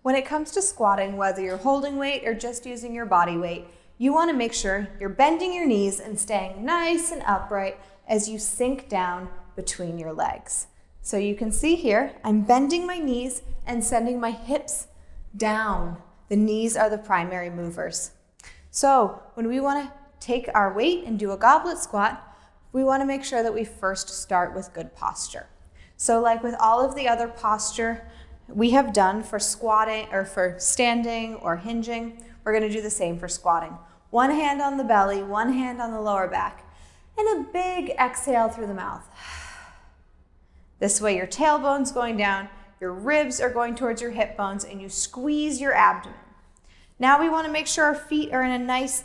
When it comes to squatting, whether you're holding weight or just using your body weight, you want to make sure you're bending your knees and staying nice and upright as you sink down between your legs. So you can see here, I'm bending my knees and sending my hips down. The knees are the primary movers. So when we want to take our weight and do a goblet squat, we want to make sure that we first start with good posture. So like with all of the other posture we have done for squatting or for standing or hinging, we're going to do the same for squatting. One hand on the belly, one hand on the lower back, and a big exhale through the mouth. This way your tailbone's going down, your ribs are going towards your hip bones, and you squeeze your abdomen. Now we want to make sure our feet are in a nice,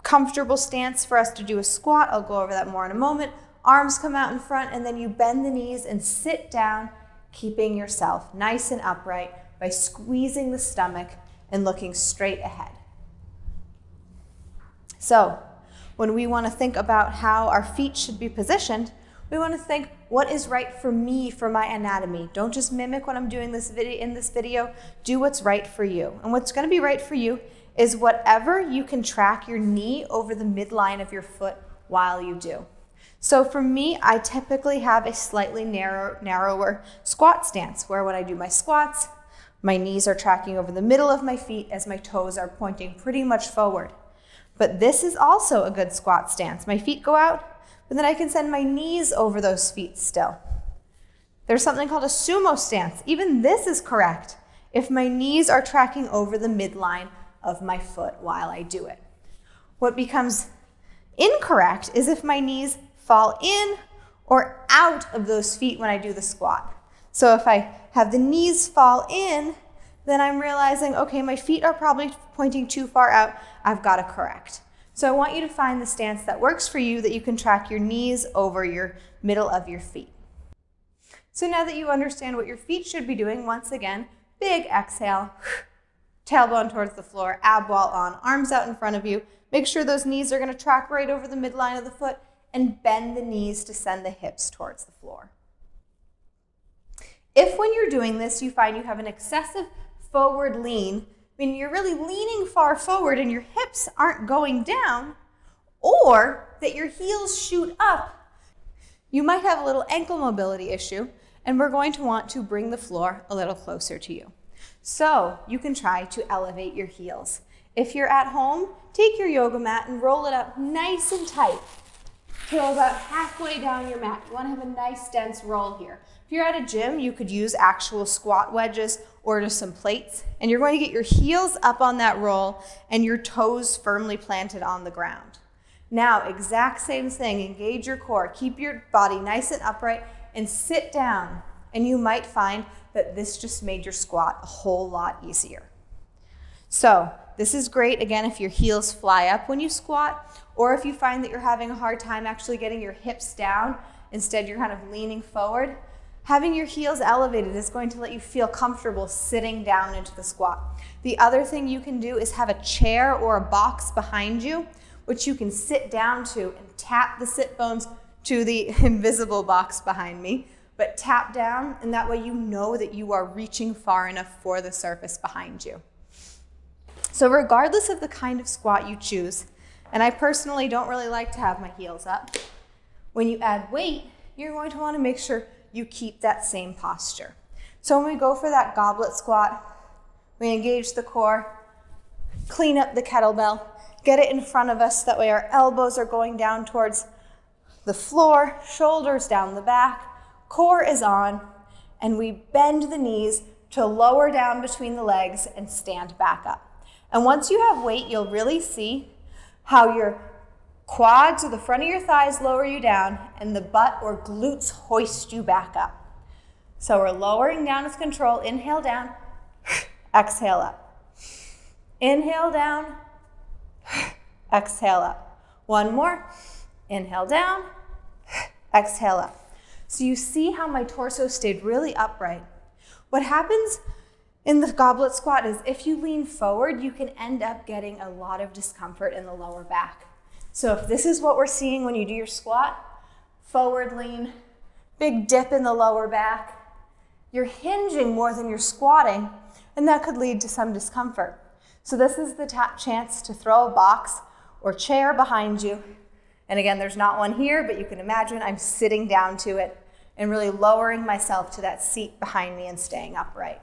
comfortable stance for us to do a squat. I'll go over that more in a moment. Arms come out in front, and then you bend the knees and sit down, keeping yourself nice and upright by squeezing the stomach and looking straight ahead. So when we want to think about how our feet should be positioned, we want to think, what is right for me, for my anatomy? Don't just mimic what I'm doing in this video. Do what's right for you. And what's going to be right for you is whatever you can track your knee over the midline of your foot while you do. So for me, I typically have a slightly narrower squat stance where when I do my squats, my knees are tracking over the middle of my feet as my toes are pointing pretty much forward. But this is also a good squat stance. My feet go out, but then I can send my knees over those feet still. There's something called a sumo stance. Even this is correct if my knees are tracking over the midline of my foot while I do it. What becomes incorrect is if my knees fall in or out of those feet when I do the squat. So if I have the knees fall in, then I'm realizing, okay, my feet are probably pointing too far out. I've got to correct. So I want you to find the stance that works for you, that you can track your knees over your middle of your feet. So now that you understand what your feet should be doing, once again, big exhale, tailbone towards the floor, ab wall on, arms out in front of you. Make sure those knees are going to track right over the midline of the foot, and bend the knees to send the hips towards the floor. If when you're doing this, you find you have an excessive forward lean, meaning you're really leaning far forward and your hips aren't going down, or that your heels shoot up, you might have a little ankle mobility issue, and we're going to want to bring the floor a little closer to you. So you can try to elevate your heels. If you're at home, take your yoga mat and roll it up nice and tight till about halfway down your mat. You want to have a nice dense roll here. If you're at a gym, you could use actual squat wedges or just some plates, and you're going to get your heels up on that roll and your toes firmly planted on the ground. Now, exact same thing, engage your core, keep your body nice and upright, and sit down, and you might find that this just made your squat a whole lot easier. So this is great, again, if your heels fly up when you squat, or if you find that you're having a hard time actually getting your hips down, instead you're kind of leaning forward. Having your heels elevated is going to let you feel comfortable sitting down into the squat. The other thing you can do is have a chair or a box behind you, which you can sit down to and tap the sit bones to the invisible box behind me, but tap down, and that way you know that you are reaching far enough for the surface behind you. So regardless of the kind of squat you choose, and I personally don't really like to have my heels up, when you add weight, you're going to want to make sure you keep that same posture. So when we go for that goblet squat, we engage the core, clean up the kettlebell, get it in front of us, that way our elbows are going down towards the floor, shoulders down the back, core is on, and we bend the knees to lower down between the legs and stand back up. And once you have weight, you'll really see how your quads or the front of your thighs lower you down and the butt or glutes hoist you back up. So we're lowering down with control. Inhale down, exhale up. Inhale down, exhale up. One more. Inhale down, exhale up. So you see how my torso stayed really upright. What happens in the goblet squat is if you lean forward, you can end up getting a lot of discomfort in the lower back. So if this is what we're seeing when you do your squat, forward lean, big dip in the lower back, you're hinging more than you're squatting, and that could lead to some discomfort. So this is the chance to throw a box or chair behind you. And again, there's not one here, but you can imagine I'm sitting down to it and really lowering myself to that seat behind me and staying upright.